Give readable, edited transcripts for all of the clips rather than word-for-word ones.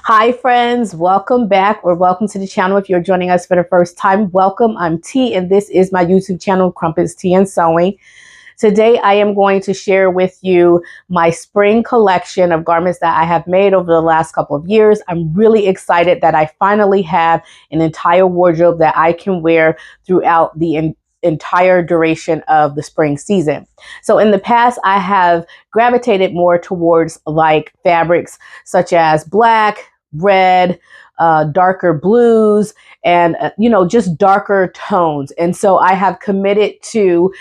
Hi friends, welcome back or welcome to the channel. If you're joining us for the first time, welcome. I'm T and this is my YouTube channel, Crumpets Tea and Sewing. Today I am going to share with you my spring collection of garments that I have made over the last couple of years. I'm really excited that I finally have an entire wardrobe that I can wear throughout the entire duration of the spring season. So in the past, I have gravitated more towards like fabrics such as black, red, darker blues, and just darker tones. And so I have committed to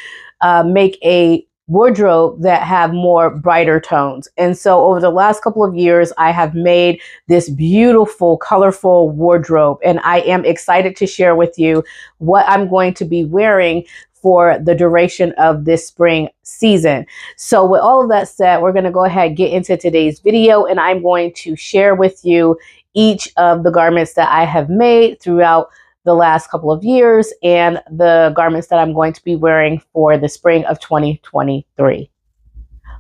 make a wardrobe that have more brighter tones. And so over the last couple of years, I have made this beautiful, colorful wardrobe, and I am excited to share with you what I'm going to be wearing for the duration of this spring season. So with all of that said, we're going to go ahead and get into today's video, and I'm going to share with you each of the garments that I have made throughout the last couple of years and the garments that I'm going to be wearing for the spring of 2023.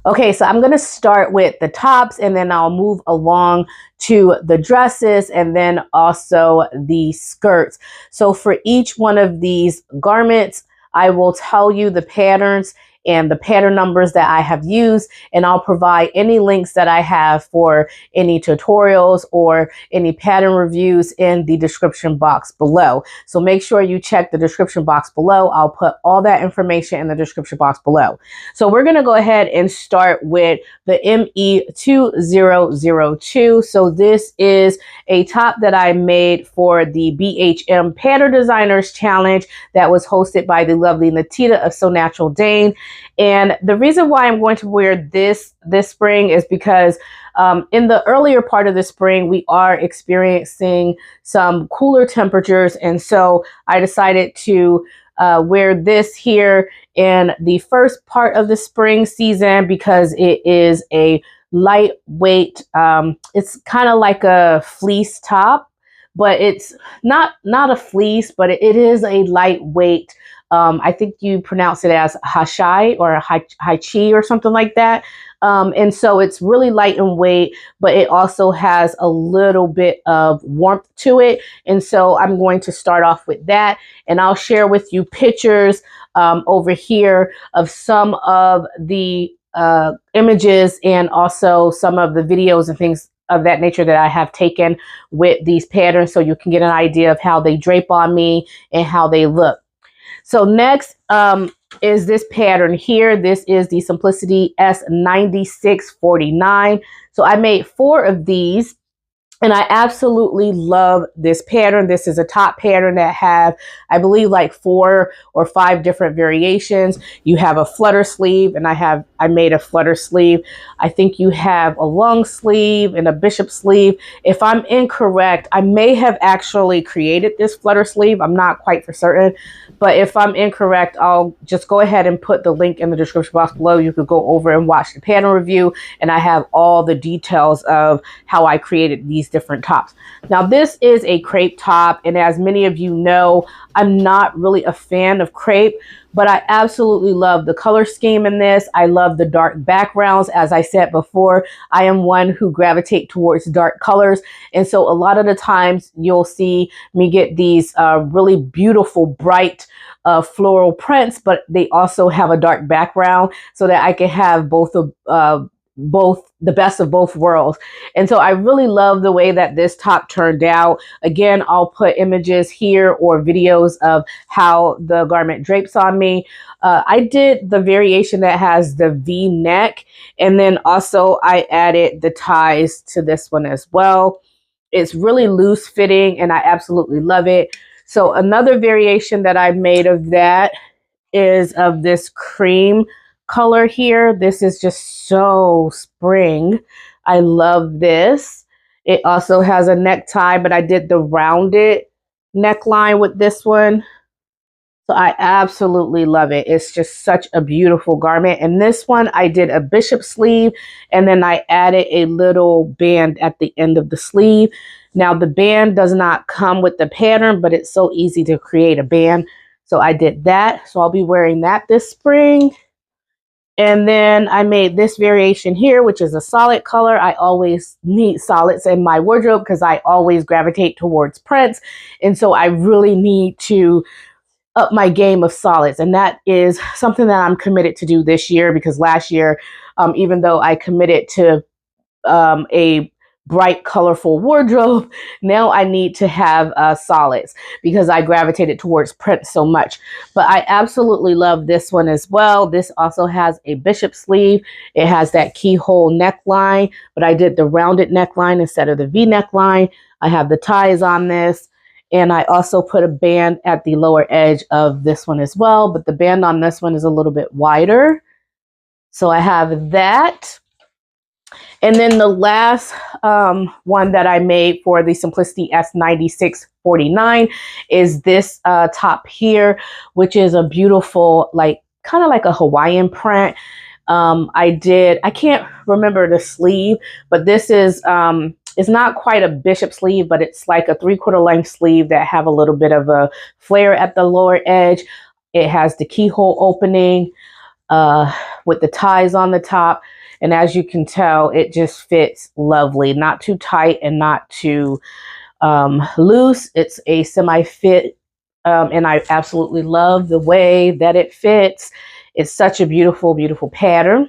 Okay, so I'm going to start with the tops and then I'll move along to the dresses and then also the skirts. So for each one of these garments, I will tell you the patterns and the pattern numbers that I have used, and I'll provide any links that I have for any tutorials or any pattern reviews in the description box below. So make sure you check the description box below. I'll put all that information in the description box below. So we're going to go ahead and start with the ME2002. So this is a top that I made for the BHM Pattern Designers Challenge that was hosted by the lovely Natita of So Natural Dane. And the reason why I'm going to wear this spring is because in the earlier part of the spring, we are experiencing some cooler temperatures. And so I decided to wear this here in the first part of the spring season because it is a lightweight, it's kind of like a fleece top, but it's not a fleece, but it is a lightweight. I think you pronounce it as hachai or haichi or something like that. And so it's really light in weight, but it also has a little bit of warmth to it. And so I'm going to start off with that, and I'll share with you pictures over here of some of the images and also some of the videos and things of that nature that I have taken with these patterns, so you can get an idea of how they drape on me and how they look. So next is this pattern here. This is the Simplicity S9649. So I made 4 of these, and I absolutely love this pattern. This is a top pattern that have, I believe, like 4 or 5 different variations. You have a flutter sleeve, and I made a flutter sleeve. I think you have a long sleeve and a bishop sleeve. If I'm incorrect, I may have actually created this flutter sleeve. I'm not quite for certain, but if I'm incorrect, I'll just go ahead and put the link in the description box below. You could go over and watch the pattern review, and I have all the details of how I created these different tops. Now this is a crepe top, and as many of you know, I'm not really a fan of crepe, but I absolutely love the color scheme in this. I love the dark backgrounds. As I said before, I am one who gravitates towards dark colors, and so a lot of the times you'll see me get these really beautiful bright floral prints, but they also have a dark background so that I can have both the best of both worlds. And so I really love the way that this top turned out. Again, I'll put images here or videos of how the garment drapes on me. I did the variation that has the V neck, and then also I added the ties to this one as well. It's really loose fitting and I absolutely love it. So another variation that I made of that is of this cream color here. This is just so spring. I love this. It also has a necktie, but I did the rounded neckline with this one. So I absolutely love it. It's just such a beautiful garment. And this one, I did a bishop sleeve, and then I added a little band at the end of the sleeve. Now the band does not come with the pattern, but it's so easy to create a band. So I did that. So I'll be wearing that this spring. And then I made this variation here, which is a solid color. I always need solids in my wardrobe because I always gravitate towards prints. And so I really need to up my game of solids. And that is something that I'm committed to do this year, because last year, even though I committed to a bright, colorful wardrobe, now I need to have solids because I gravitated towards print so much. But I absolutely love this one as well. This also has a bishop sleeve. It has that keyhole neckline, but I did the rounded neckline instead of the V neckline. I have the ties on this. And I also put a band at the lower edge of this one as well, but the band on this one is a little bit wider. So I have that. And then the last one that I made for the Simplicity S9649 is this top here, which is a beautiful, like kind of like a Hawaiian print. I can't remember the sleeve, but this is, it's not quite a bishop sleeve, but it's like a 3/4 length sleeve that have a little bit of a flare at the lower edge. It has the keyhole opening with the ties on the top. And as you can tell, it just fits lovely, not too tight and not too loose. It's a semi-fit, and I absolutely love the way that it fits. It's such a beautiful, beautiful pattern.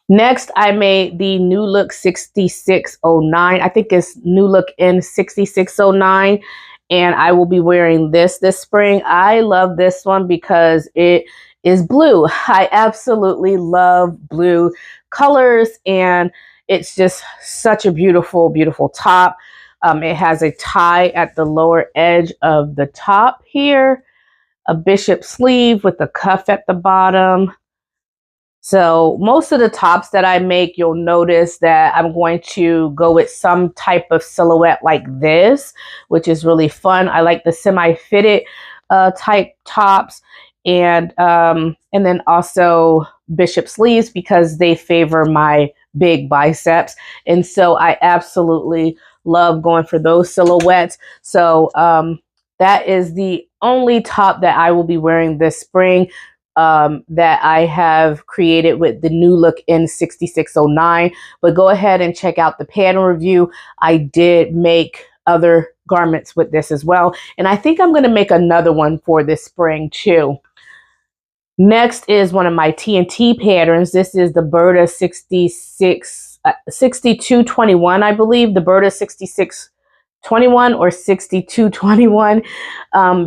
Next, I made the New Look 6609. I think it's New Look N6609. And I will be wearing this spring. I love this one because it is blue. I absolutely love blue colors, and it's just such a beautiful, beautiful top. It has a tie at the lower edge of the top here, a bishop sleeve with a cuff at the bottom. So most of the tops that I make, you'll notice that I'm going to go with some type of silhouette like this, which is really fun. I like the semi-fitted type tops, and then also bishop sleeves because they favor my big biceps. And so I absolutely love going for those silhouettes. So that is the only top that I will be wearing this spring, that I have created with the New Look N6609. But go ahead and check out the pattern review. I did make other garments with this as well, and I think I'm going to make another one for this spring too. Next is one of my TNT patterns. This is the Burda 6221, I believe, the Burda 6621 or 6221,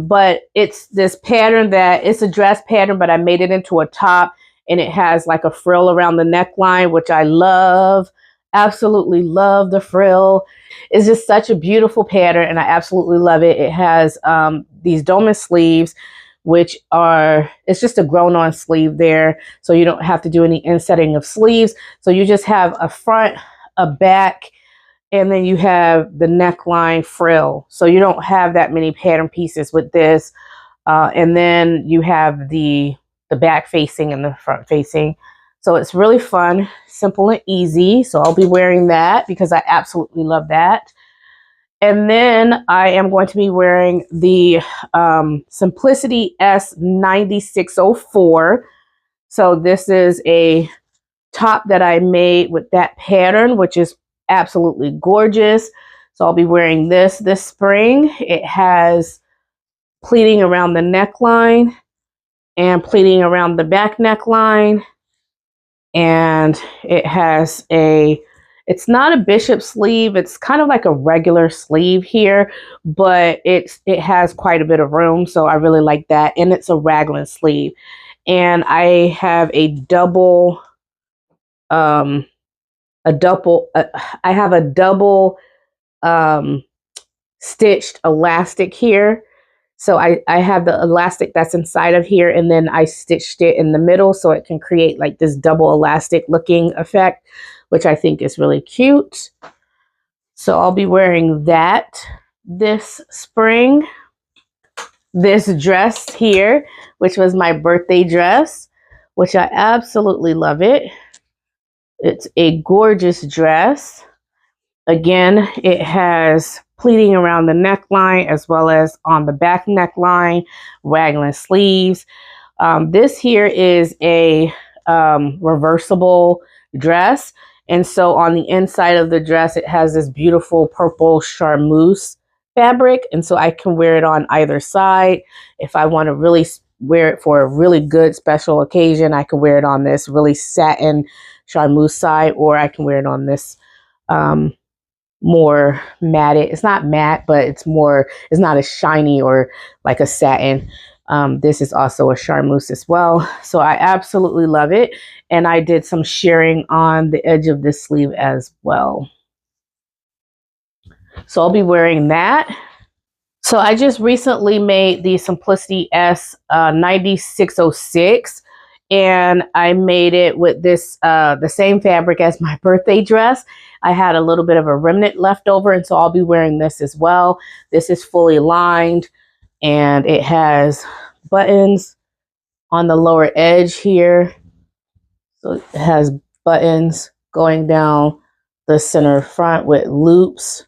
but it's this pattern that it's a dress pattern, but I made it into a top, and it has like a frill around the neckline, which I love. Absolutely love the frill. It's just such a beautiful pattern, and I absolutely love it. It has these dome sleeves, which are, it's just a grown on sleeve there, so you don't have to do any insetting of sleeves. So you just have a front, a back, and then you have the neckline frill. So you don't have that many pattern pieces with this. And then you have the back facing and the front facing. So it's really fun, simple and easy. So I'll be wearing that because I absolutely love that. And then I am going to be wearing the Simplicity S9604. So this is a top that I made with that pattern, which is absolutely gorgeous. So I'll be wearing this spring. It has pleating around the neckline and pleating around the back neckline. And it has it's not a bishop sleeve. It's kind of like a regular sleeve here, but it has quite a bit of room. So I really like that. And it's a raglan sleeve. And I have a double, I have a double stitched elastic here. So I have the elastic that's inside of here, and then I stitched it in the middle so it can create like this double elastic looking effect, which I think is really cute. So I'll be wearing that this spring. This dress here, which was my birthday dress, which I absolutely love it. It's a gorgeous dress. Again, it has pleating around the neckline as well as on the back neckline, raglan sleeves. This here is a reversible dress. And so on the inside of the dress, it has this beautiful purple charmeuse fabric. And so I can wear it on either side. If I want to really wear it for a really good special occasion, I can wear it on this really satin charmeuse side, or I can wear it on this more matted. It's not matte, but it's not as shiny or like a satin. This is also a charmeuse as well. So I absolutely love it. And I did some shearing on the edge of this sleeve as well. So I'll be wearing that. So I just recently made the Simplicity S9606, and I made it with this the same fabric as my birthday dress. I had a little bit of a remnant left over, and so I'll be wearing this as well. This is fully lined, and it has buttons on the lower edge here. So it has buttons going down the center front with loops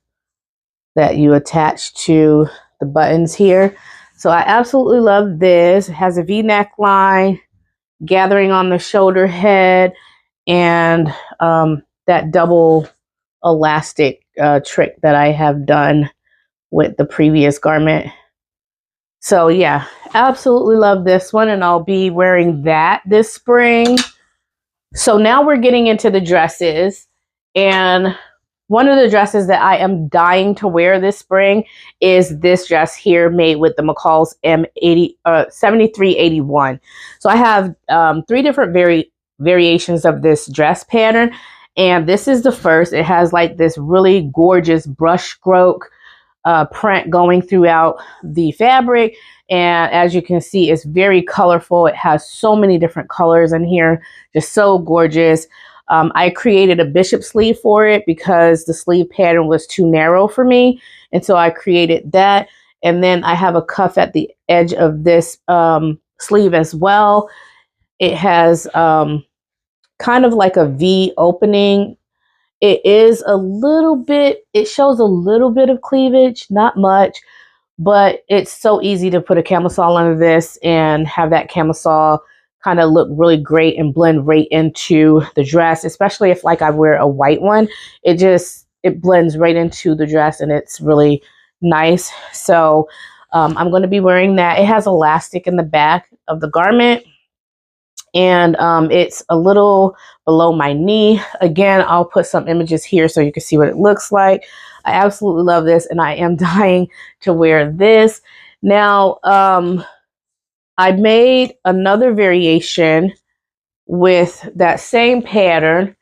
that you attach to the buttons here. So I absolutely love this. It has a V-neck line, gathering on the shoulder head, and that double elastic trick that I have done with the previous garment. So yeah, absolutely love this one, and I'll be wearing that this spring. So now we're getting into the dresses, and one of the dresses that I am dying to wear this spring is this dress here, made with the McCall's M7381. So I have 3 different variations of this dress pattern, and this is the first. It has like this really gorgeous brush stroke print going throughout the fabric, and as you can see, it's very colorful. It has so many different colors in here, just so gorgeous. I created a bishop sleeve for it because the sleeve pattern was too narrow for me, and so I created that. And then I have a cuff at the edge of this sleeve as well. It has kind of like a V opening. It is a little bit, it shows a little bit of cleavage, not much, but it's so easy to put a camisole under this and have that camisole kind of look really great and blend right into the dress, especially if like I wear a white one. It blends right into the dress, and it's really nice. So I'm going to be wearing that. It has elastic in the back of the garment, and it's a little below my knee. Again, I'll put some images here so you can see what it looks like. I absolutely love this, and I am dying to wear this. Now, I made another variation with that same pattern,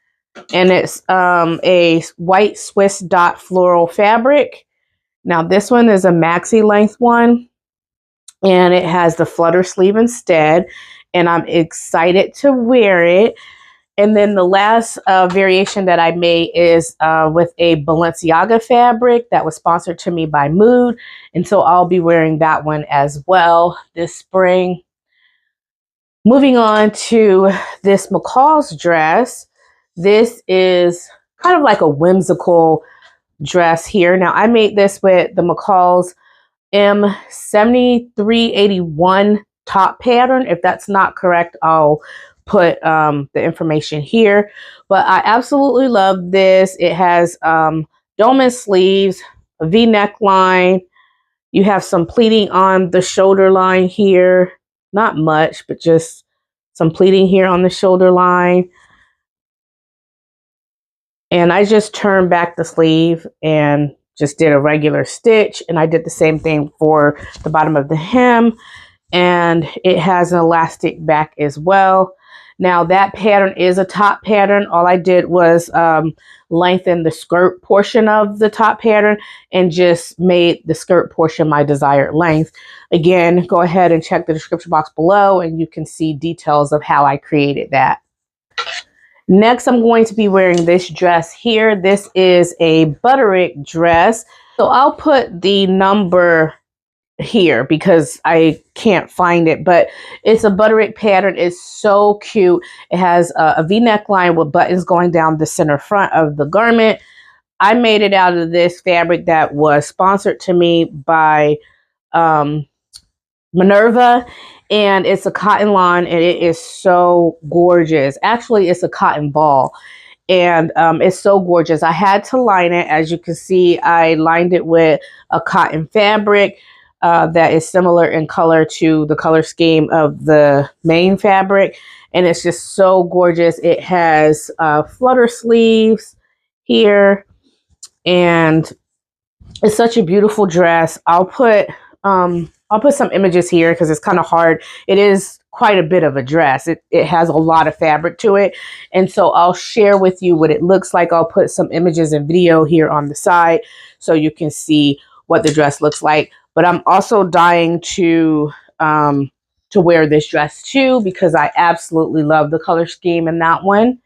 and it's a white Swiss dot floral fabric. Now this one is a maxi length one, and it has the flutter sleeve instead, and I'm excited to wear it. And then the last variation that I made is with a Balenciaga fabric that was sponsored to me by Mood. And so I'll be wearing that one as well this spring. Moving on to this McCall's dress. This is kind of like a whimsical dress here. Now I made this with the McCall's M7381 top pattern. If that's not correct, I'll put the information here. But I absolutely love this. It has dome sleeves, a V-neck line. You have some pleating on the shoulder line here. Not much, but just some pleating here on the shoulder line. And I just turned back the sleeve and just did a regular stitch. And I did the same thing for the bottom of the hem. And it has an elastic back as well. Now that pattern is a top pattern. All I did was lengthen the skirt portion of the top pattern and just made the skirt portion my desired length. Again, go ahead and check the description box below and you can see details of how I created that. Next, I'm going to be wearing this dress here. This is a Butterick dress. So I'll put the number here because I can't find it, but it's a Butterick pattern. It's so cute. It has a V-neck line with buttons going down the center front of the garment. I made it out of this fabric that was sponsored to me by Minerva, and it's a cotton lawn, and it is so gorgeous. Actually, it's a cotton ball, and it's so gorgeous. I had to line it. As you can see, I lined it with a cotton fabric that is similar in color to the color scheme of the main fabric, and it's just so gorgeous. It has flutter sleeves here, and it's such a beautiful dress. I'll put some images here because it's kind of hard. It is quite a bit of a dress. It has a lot of fabric to it. And so I'll share with you what it looks like. I'll put some images and video here on the side so you can see what the dress looks like. But I'm also dying to wear this dress too, because I absolutely love the color scheme in that one.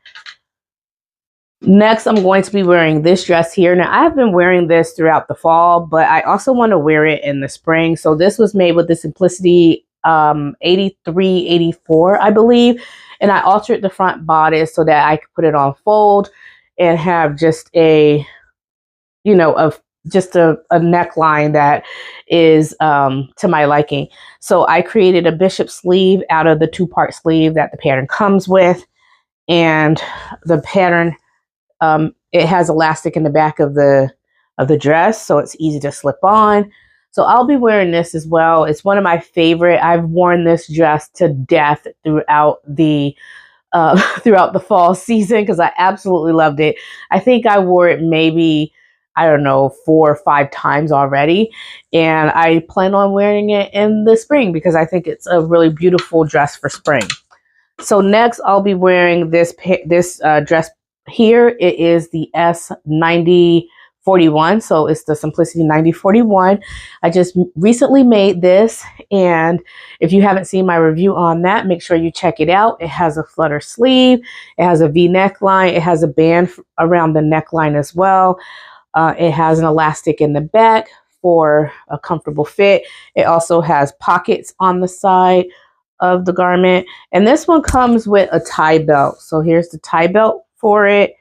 Next, I'm going to be wearing this dress here. Now, I have been wearing this throughout the fall, but I also want to wear it in the spring. So this was made with the Simplicity 8384, I believe. And I altered the front bodice so that I could put it on fold and have just a, you know, a neckline that is to my liking. So I created a bishop sleeve out of the 2-part sleeve that the pattern comes with. And the pattern, it has elastic in the back of the dress, so it's easy to slip on. So I'll be wearing this as well. It's one of my favorite. I've worn this dress to death throughout the fall season because I absolutely loved it. I think I wore it maybe, I don't know, 4 or 5 times already, and I plan on wearing it in the spring because I think it's a really beautiful dress for spring. So next, I'll be wearing this dress here. It is the S9041, so it's the Simplicity 9041. I just recently made this, and if you haven't seen my review on that, make sure you check it out. It has a flutter sleeve, it has a V neckline, it has a band around the neckline as well. It has an elastic in the back for a comfortable fit. It also has pockets on the side of the garment, and this one comes with a tie belt. So here's the tie belt for it,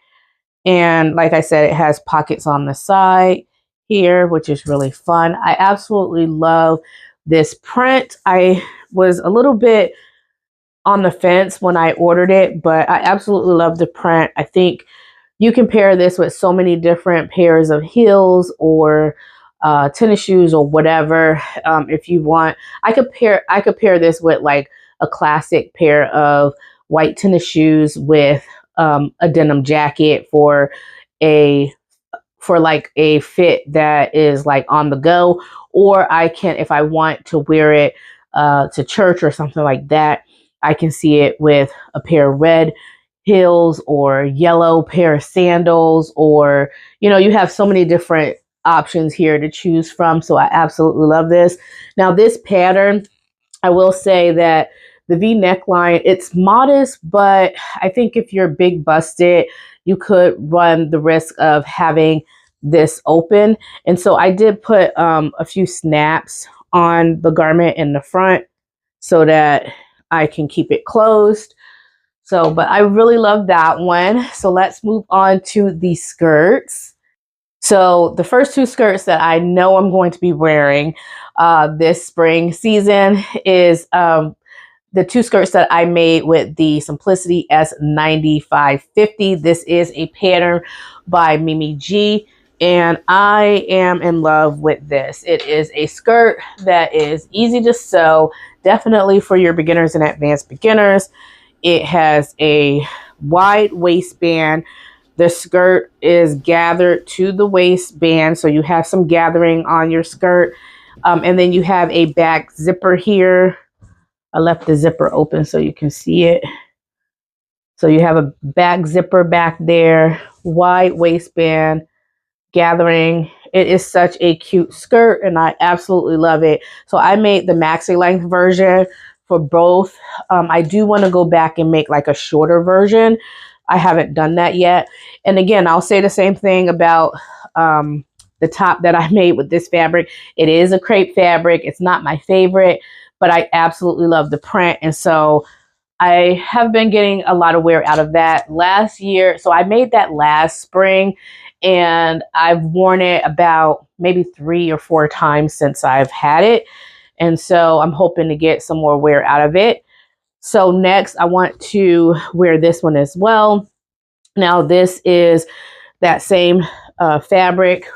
and like I said, it has pockets on the side here, which is really fun. I absolutely love this print. I was a little bit on the fence when I ordered it, but I absolutely love the print. I think you can pair this with so many different pairs of heels or tennis shoes or whatever. If you want, I could pair this with like a classic pair of white tennis shoes with a denim jacket for like a fit that is like on the go. Or I can, if I want to wear it to church or something like that, I can see it with a pair of red heels or yellow pair of sandals, or, you know, you have so many different options here to choose from. So I absolutely love this. Now this pattern, I will say that the V neckline, it's modest, but I think if you're big busted, you could run the risk of having this open. And so I did put a few snaps on the garment in the front so that I can keep it closed. So, but I really love that one. So let's move on to the skirts. So the first 2 skirts that I know I'm going to be wearing this spring season is the 2 skirts that I made with the Simplicity S9550. This is a pattern by Mimi G, and I am in love with this. It is a skirt that is easy to sew, definitely for your beginners and advanced beginners. It has a wide waistband. The skirt is gathered to the waistband, so you have some gathering on your skirt. And then you have a back zipper here. I left the zipper open so you can see it. So you have a back zipper back there, wide waistband, gathering. It is such a cute skirt, and I absolutely love it. So I made the maxi length version for both. I do want to go back and make like a shorter version. I haven't done that yet. And again, I'll say the same thing about the top that I made with this fabric. It is a crepe fabric. It's not my favorite, but I absolutely love the print. And so I have been getting a lot of wear out of that last year. So I made that last spring, and I've worn it about maybe 3 or 4 times since I've had it. And so I'm hoping to get some more wear out of it. So next I want to wear this one as well. Now this is that same fabric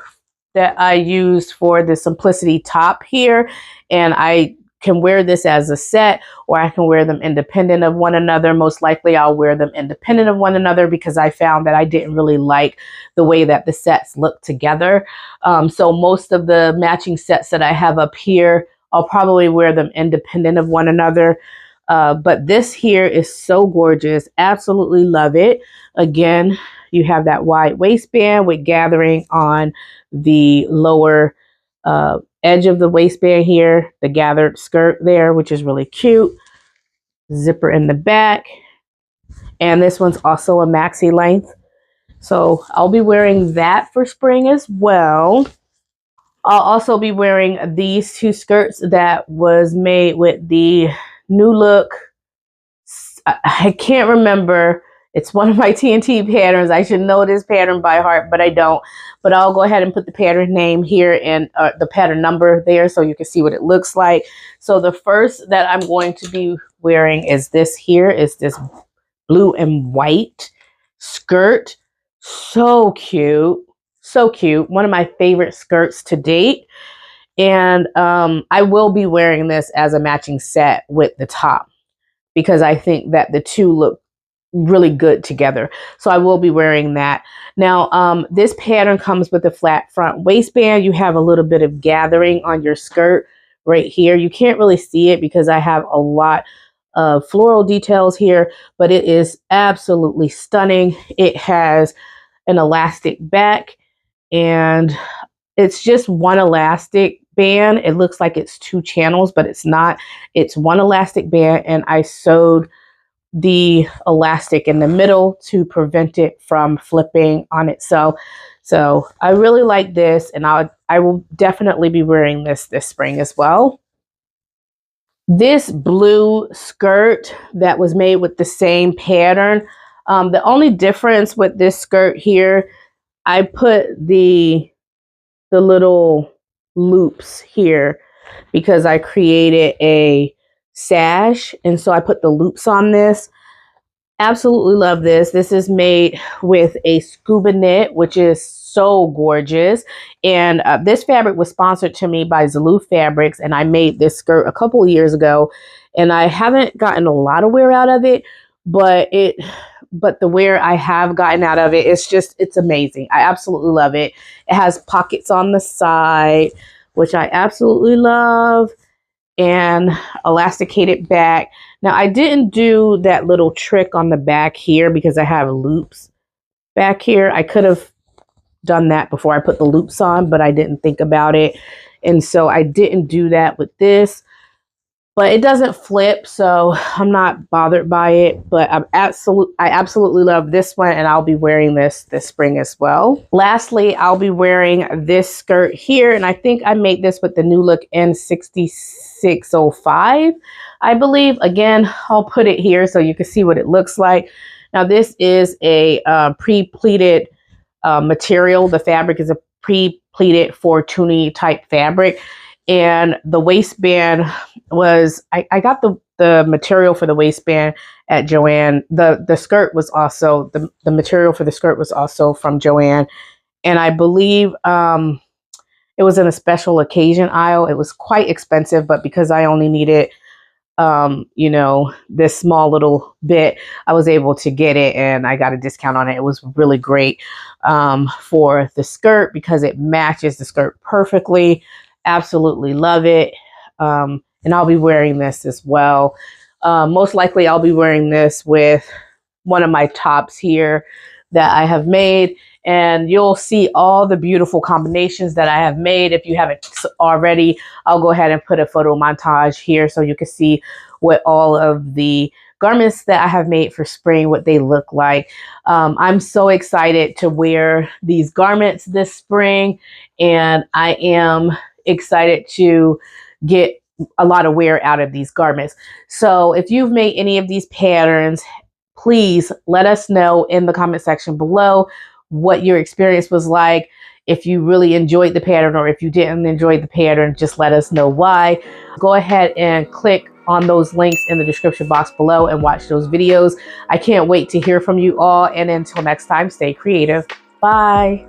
that I used for the Simplicity top here, and I can wear this as a set, or I can wear them independent of one another. Most likely I'll wear them independent of one another because I found that I didn't really like the way that the sets look together. So most of the matching sets that I have up here, I'll probably wear them independent of one another. But this here is so gorgeous. Absolutely love it. Again, you have that wide waistband with gathering on the lower edge of the waistband here, the gathered skirt there, which is really cute. Zipper in the back. And this one's also a maxi length. So I'll be wearing that for spring as well. I'll also be wearing these two skirts that was made with the New Look. I can't remember. It's one of my TNT patterns. I should know this pattern by heart, but I don't. But I'll go ahead and put the pattern name here and the pattern number there so you can see what it looks like. So the first that I'm going to be wearing is this here. Is this blue and white skirt. So cute. So cute. One of my favorite skirts to date. And I will be wearing this as a matching set with the top because I think that the two look really good together. So I will be wearing that. Now, this pattern comes with a flat front waistband. You have a little bit of gathering on your skirt right here. You can't really see it because I have a lot of floral details here, but it is absolutely stunning. It has an elastic back, and it's just one elastic band. It looks like it's two channels, but it's not. It's one elastic band, and I sewed the elastic in the middle to prevent it from flipping on itself. So I really like this, and I will definitely be wearing this spring as well. This blue skirt that was made with the same pattern. The only difference with this skirt here, I put the little loops here because I created a sash, and so I put the loops on this. Absolutely love this. This is made with a scuba knit, which is so gorgeous. And this fabric was sponsored to me by Zulu Fabrics, and I made this skirt a couple of years ago, and I haven't gotten a lot of wear out of it, but the wear I have gotten out of it, it's amazing. I absolutely love it. It has pockets on the side, which I absolutely love, and elasticated back. Now, I didn't do that little trick on the back here because I have loops back here. I could have done that before I put the loops on, but I didn't think about it. And so I didn't do that with this. But it doesn't flip, so I'm not bothered by it. But I absolutely love this one, and I'll be wearing this spring as well. Lastly, I'll be wearing this skirt here, and I think I made this with the new Look N6605, I believe. Again, I'll put it here so you can see what it looks like. Now, this is a pre-pleated material. The fabric is a pre-pleated Fortuny type fabric. And the waistband was, I got the material for the waistband at Joann. The skirt was also, the material for the skirt was also from Joann. And I believe it was in a special occasion aisle. It was quite expensive, but because I only needed, you know, this small little bit, I was able to get it, and I got a discount on it. It was really great for the skirt because it matches the skirt perfectly. Absolutely love it. And I'll be wearing this as well. Most likely I'll be wearing this with one of my tops here that I have made, and you'll see all the beautiful combinations that I have made. If you haven't already, I'll go ahead and put a photo montage here so you can see what all of the garments that I have made for spring, what they look like. I'm so excited to wear these garments this spring, and I am excited to get a lot of wear out of these garments. So if you've made any of these patterns, please let us know in the comment section below what your experience was like. If you really enjoyed the pattern, or if you didn't enjoy the pattern, just let us know why. Go ahead and click on those links in the description box below and watch those videos. I can't wait to hear from you all. And until next time, stay creative. Bye.